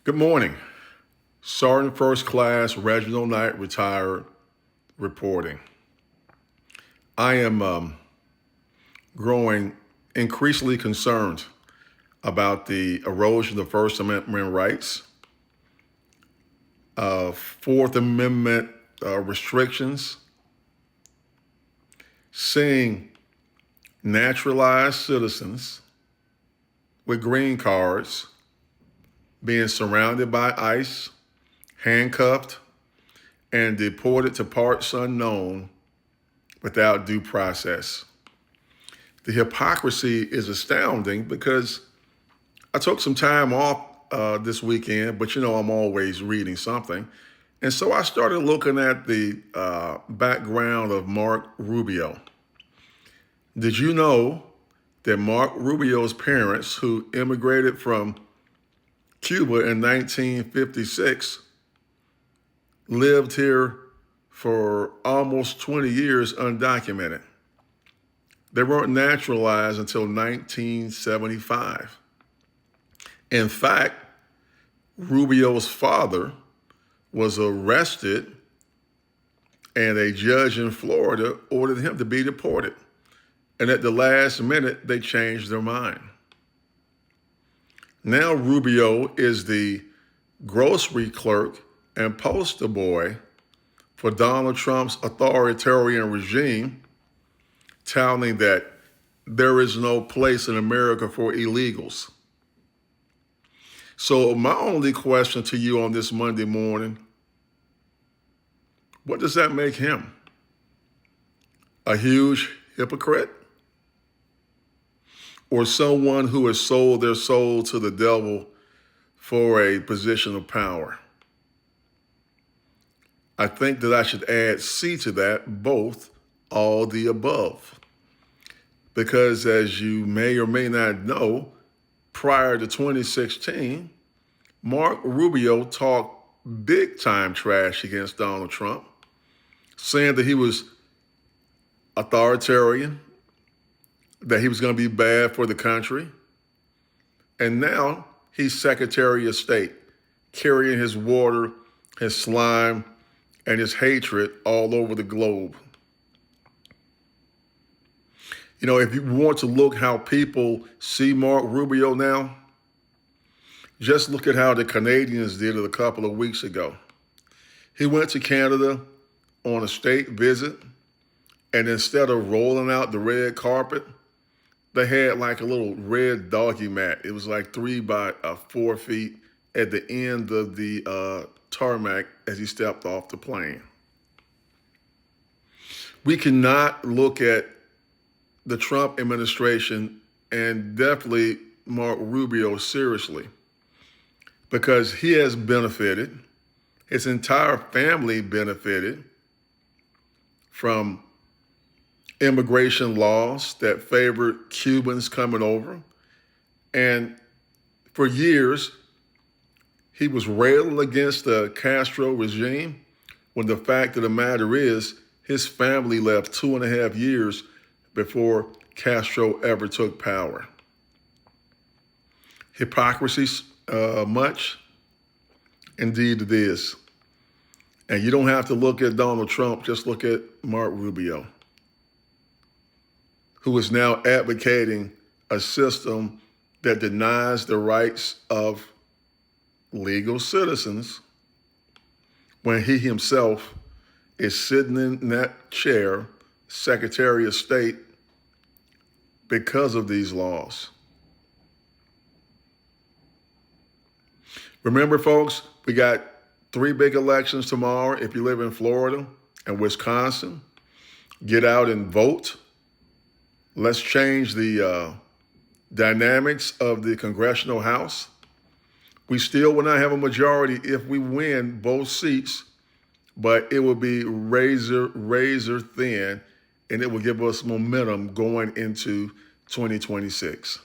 Good morning. Sergeant First Class Reginald Knight, retired, reporting. I am growing increasingly concerned about the erosion of First Amendment rights, Fourth Amendment restrictions, seeing naturalized citizens with green cards being surrounded by ICE, handcuffed, and deported to parts unknown without due process. The hypocrisy is astounding because I took some time off this weekend, but I'm always reading something. And so I started looking at the background of Mark Rubio. Did you know that Mark Rubio's parents, who immigrated from Cuba in 1956, lived here for almost 20 years undocumented? They weren't naturalized until 1975. In fact, Rubio's father was arrested and a judge in Florida ordered him to be deported. And at the last minute, they changed their mind. Now Rubio is the grocery clerk and poster boy for Donald Trump's authoritarian regime, touting that there is no place in America for illegals. So my only question to you on this Monday morning, what does that make him? A huge hypocrite? Or someone who has sold their soul to the devil for a position of power? I think that I should add C to that, both, all the above. Because as you may or may not know, prior to 2016, Mark Rubio talked big time trash against Donald Trump, saying that he was authoritarian, that he was going to be bad for the country. And now he's Secretary of State, carrying his water, his slime, and his hatred all over the globe. If you want to look how people see Mark Rubio now, just look at how the Canadians did it a couple of weeks ago. He went to Canada on a state visit, and instead of rolling out the red carpet, they had like a little red doggy mat. It was like 3 by 4 feet at the end of the tarmac as he stepped off the plane. We cannot look at the Trump administration and definitely Mark Rubio seriously, because he has benefited, his entire family benefited from immigration laws that favored Cubans coming over. And for years, he was railing against the Castro regime, when the fact of the matter is his family left 2.5 years before Castro ever took power. Hypocrisy, much? Indeed it is. And you don't have to look at Donald Trump, just look at Mark Rubio, who is now advocating a system that denies the rights of legal citizens when he himself is sitting in that chair, Secretary of State, because of these laws. Remember, folks, we got 3 big elections tomorrow. If you live in Florida and Wisconsin, get out and vote. Let's change the dynamics of the Congressional House. We still will not have a majority if we win both seats, but it will be razor thin, and it will give us momentum going into 2026.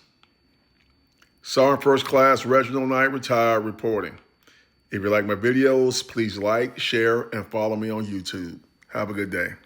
Sergeant First Class Reginald Knight, retired, reporting. If you like my videos, please like, share, and follow me on YouTube. Have a good day.